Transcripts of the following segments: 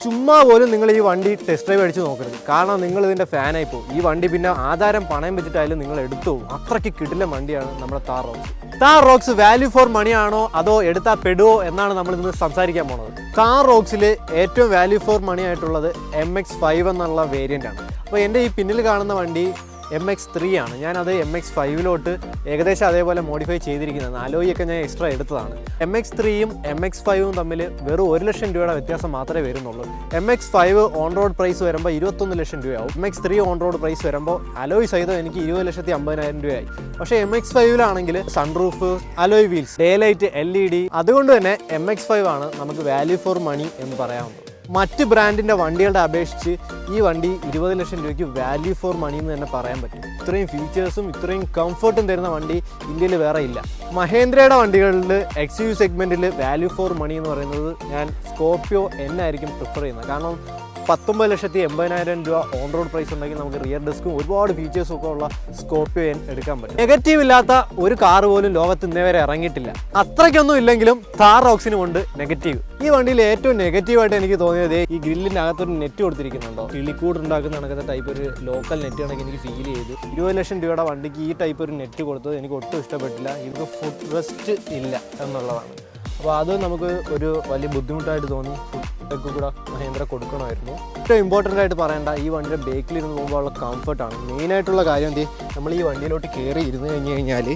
ചുമ്മാ പോലും നിങ്ങൾ ഈ വണ്ടി ടെസ്റ്റ് ഡ്രൈവ് അടിച്ച് നോക്കരുത്. കാരണം നിങ്ങൾ ഇതിൻ്റെ ഫാനായി പോകും. ഈ വണ്ടി പിന്നെ ആധാരം പണയം വെച്ചിട്ടായാലും നിങ്ങൾ എടുത്തു പോകും. അത്രയ്ക്ക് കിടിലൻ വണ്ടിയാണ് നമ്മുടെ Thar Roxx. Thar Roxx value for money ആണോ അതോ എടുത്താൽ പെടുവോ എന്നാണ് നമ്മൾ ഇന്ന് സംസാരിക്കാൻ പോണത്. താർ റോക്സിൽ ഏറ്റവും വാല്യൂ ഫോർ മണി ആയിട്ടുള്ളത് MX5 എന്നുള്ള വേരിയൻ്റ് ആണ്. അപ്പോൾ എൻ്റെ ഈ പിന്നിൽ കാണുന്ന വണ്ടി MX3 ആണ്. ഞാനത് MX5 ഏകദേശം അതേപോലെ മോഡിഫൈ ചെയ്തിരിക്കുന്നതാണ്. അലോയൊക്കെ ഞാൻ എക്സ്ട്രാ എടുത്തതാണ്. MX3യും MX5ഉം തമ്മിൽ വെറും 1 ലക്ഷം രൂപയുടെ വ്യത്യാസം മാത്രമേ വരുന്നുള്ളൂ. MX5 ഓൺ റോഡ് പ്രൈസ് വരുമ്പോൾ 21 ലക്ഷം രൂപയാവും. MX3 ഓൺ റോഡ് പ്രൈസ് വരുമ്പോൾ അലോയ് സഹിതം എനിക്ക് 20,50,000 രൂപയായി. പക്ഷേ MX5ലാണെങ്കിൽ sunroof, alloy wheels, day light, LED, അതുകൊണ്ട് തന്നെ MX5 ആണ് നമുക്ക് വാല്യൂ ഫോർ മണി എന്ന് പറയാവുന്നത്. മറ്റ് ബ്രാൻഡിൻ്റെ വണ്ടികളുടെ അപേക്ഷിച്ച് ഈ വണ്ടി 20 ലക്ഷം രൂപയ്ക്ക് വാല്യൂ ഫോർ മണി എന്ന് തന്നെ പറയാൻ പറ്റും. ഇത്രയും ഫീച്ചേഴ്സും ഇത്രയും കംഫർട്ടും തരുന്ന വണ്ടി ഇന്ത്യയിൽ വേറെ ഇല്ല. മഹേന്ദ്രയുടെ വണ്ടികളിൽ XUV സെഗ്മെൻറ്റിൽ വാല്യൂ ഫോർ മണി എന്ന് പറയുന്നത് ഞാൻ സ്കോർപിയോ എന്നായിരിക്കും പ്രിഫർ ചെയ്യുന്നത്. കാരണം 19,80,000 രൂപ ഓൺ റോഡ് പ്രൈസ് ഉണ്ടെങ്കിൽ നമുക്ക് റിയർ ഡെസ്കും ഒരുപാട് ഫീച്ചേഴ്സും ഒക്കെ ഉള്ള സ്കോർപിയോ എടുക്കാൻ പറ്റും. നെഗറ്റീവ് ഇല്ലാത്ത ഒരു കാർ പോലും ലോകത്ത് ഇന്നേ വരെ ഇറങ്ങിയിട്ടില്ല. അത്രയ്ക്കൊന്നും ഇല്ലെങ്കിലും താർ റോക്സിനും ഉണ്ട് നെഗറ്റീവ്. ഈ വണ്ടിയിൽ ഏറ്റവും നെഗറ്റീവായിട്ട് എനിക്ക് തോന്നിയത് ഈ ഗ്രില്ലിൻ്റെ അകത്തൊരു നെറ്റ് കൊടുത്തിരിക്കുന്നുണ്ടോ, കിളിക്കൂട് ഉണ്ടാക്കുന്ന കണക്കത്തെ ടൈപ്പ് ഒരു ലോക്കൽ നെറ്റ് കണക്ക് എനിക്ക് ഫീൽ ചെയ്തു. 20 ലക്ഷം രൂപയുടെ വണ്ടിക്ക് ഈ ടൈപ്പ് ഒരു നെറ്റ് കൊടുത്തത് എനിക്ക് ഒട്ടും ഇഷ്ടപ്പെട്ടില്ല. ഇത് ഫുഡ് റെസ്റ്റ് ഇല്ല എന്നുള്ളതാണ്. അപ്പോൾ അത് നമുക്ക് ഒരു വലിയ ബുദ്ധിമുട്ടായിട്ട് തോന്നി. ഫുഡൊക്കെ കൂടെ മഹേന്ദ്ര കൊടുക്കണമായിരുന്നു. ഏറ്റവും ഇമ്പോർട്ടൻ്റ് ആയിട്ട് പറയേണ്ട ഈ വണ്ടിയുടെ ബേക്കിലിരുന്ന് പോകുമ്പോൾ ഉള്ള കംഫർട്ടാണ് മെയിനായിട്ടുള്ള കാര്യം. എന്ത് നമ്മൾ ഈ വണ്ടിയിലോട്ട് കയറി ഇരുന്ന് കഴിഞ്ഞാൽ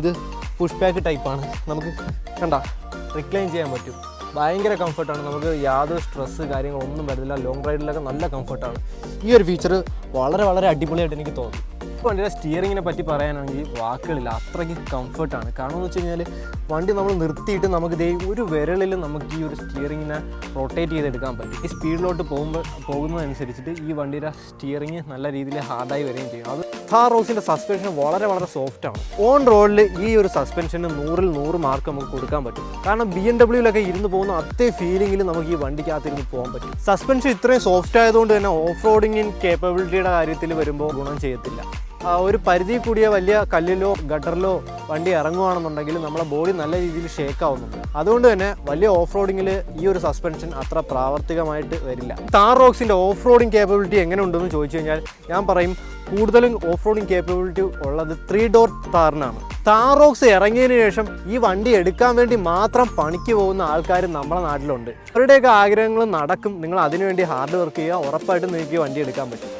ഇത് പുഷ് ബാക്ക് ടൈപ്പാണ്. നമുക്ക് റിക്ലൈൻ ചെയ്യാൻ പറ്റും. ഭയങ്കര കംഫർട്ടാണ്. നമുക്ക് യാതൊരു സ്ട്രെസ്സ് കാര്യങ്ങളൊന്നും വരുന്നില്ല. ലോങ് റൈഡിലൊക്കെ നല്ല കംഫർട്ടാണ്. ഈ ഒരു ഫീച്ചർ വളരെ വളരെ അടിപൊളിയായിട്ട് എനിക്ക് തോന്നി. വണ്ടിയുടെ സ്റ്റിയറിങ്ങിനെ പറ്റി പറയാനാണെങ്കിൽ വാക്കുകളില്ല, അത്രയ്ക്ക് കംഫർട്ടാണ്. കാരണം എന്ന് വെച്ച് കഴിഞ്ഞാൽ വണ്ടി നമ്മൾ നിർത്തിയിട്ട് നമുക്ക് ഒരു വിരലിൽ നമുക്ക് ഈ ഒരു സ്റ്റിയറിങ്ങിനെ റൊട്ടേറ്റ് ചെയ്തെടുക്കാൻ പറ്റും. ഈ സ്പീഡിലോട്ട് പോകുന്നതനുസരിച്ചിട്ട് ഈ വണ്ടിയുടെ സ്റ്റിയറിങ് നല്ല രീതിയിൽ ഹാർഡായി വരികയും ചെയ്യും. അത് താർ റോക്സിൻ്റെ സസ്പെൻഷൻ വളരെ വളരെ സോഫ്റ്റാണ്. ഓൺ റോഡിൽ ഈ ഒരു സസ്പെൻഷന് 100-ൽ 100 മാർക്ക് നമുക്ക് കൊടുക്കാൻ പറ്റും. കാരണം BMW ഇരുന്ന് പോകുന്ന അതേ ഫീലിംഗിൽ നമുക്ക് ഈ വണ്ടിക്കകത്തിരുന്ന് പോകാൻ പറ്റും. സസ്പെൻഷൻ ഇത്രയും സോഫ്റ്റ് ആയതുകൊണ്ട് തന്നെ ഓഫ് റോഡിങ് കേപ്പബിലിറ്റിയുടെ കാര്യത്തിൽ വരുമ്പോൾ ഗുണം ചെയ്യത്തില്ല. ഒരു പരിധി കൂടിയ വലിയ കല്ലിലോ ഗട്ടറിലോ വണ്ടി ഇറങ്ങുകയാണെന്നുണ്ടെങ്കിൽ നമ്മളെ ബോഡി നല്ല രീതിയിൽ ഷേക്ക് ആവുന്നുണ്ട്. അതുകൊണ്ട് തന്നെ വലിയ ഓഫ് റോഡിങ്ങിൽ ഈ ഒരു സസ്പെൻഷൻ അത്ര പ്രാവർത്തികമായിട്ട് വരില്ല. താർ റോക്സിൻ്റെ ഓഫ് റോഡിങ് കേപ്പബിലിറ്റി എങ്ങനെ ഉണ്ടെന്ന് ചോദിച്ചു കഴിഞ്ഞാൽ ഞാൻ പറയും കൂടുതലും ഓഫ് റോഡിങ് കേപ്പബിലിറ്റി ഉള്ളത് 3 ഡോർ താറിനാണ്. താർ റോക്സ് ഇറങ്ങിയതിന് ശേഷം ഈ വണ്ടി എടുക്കാൻ വേണ്ടി മാത്രം പണിക്ക് പോകുന്ന ആൾക്കാർ നമ്മുടെ നാട്ടിലുണ്ട്. അവരുടെയൊക്കെ ആഗ്രഹങ്ങൾ നടക്കും. നിങ്ങൾ അതിനുവേണ്ടി ഹാർഡ് വർക്ക് ചെയ്യുക, ഉറപ്പായിട്ടും നിങ്ങൾക്ക് വണ്ടി എടുക്കാൻ പറ്റും.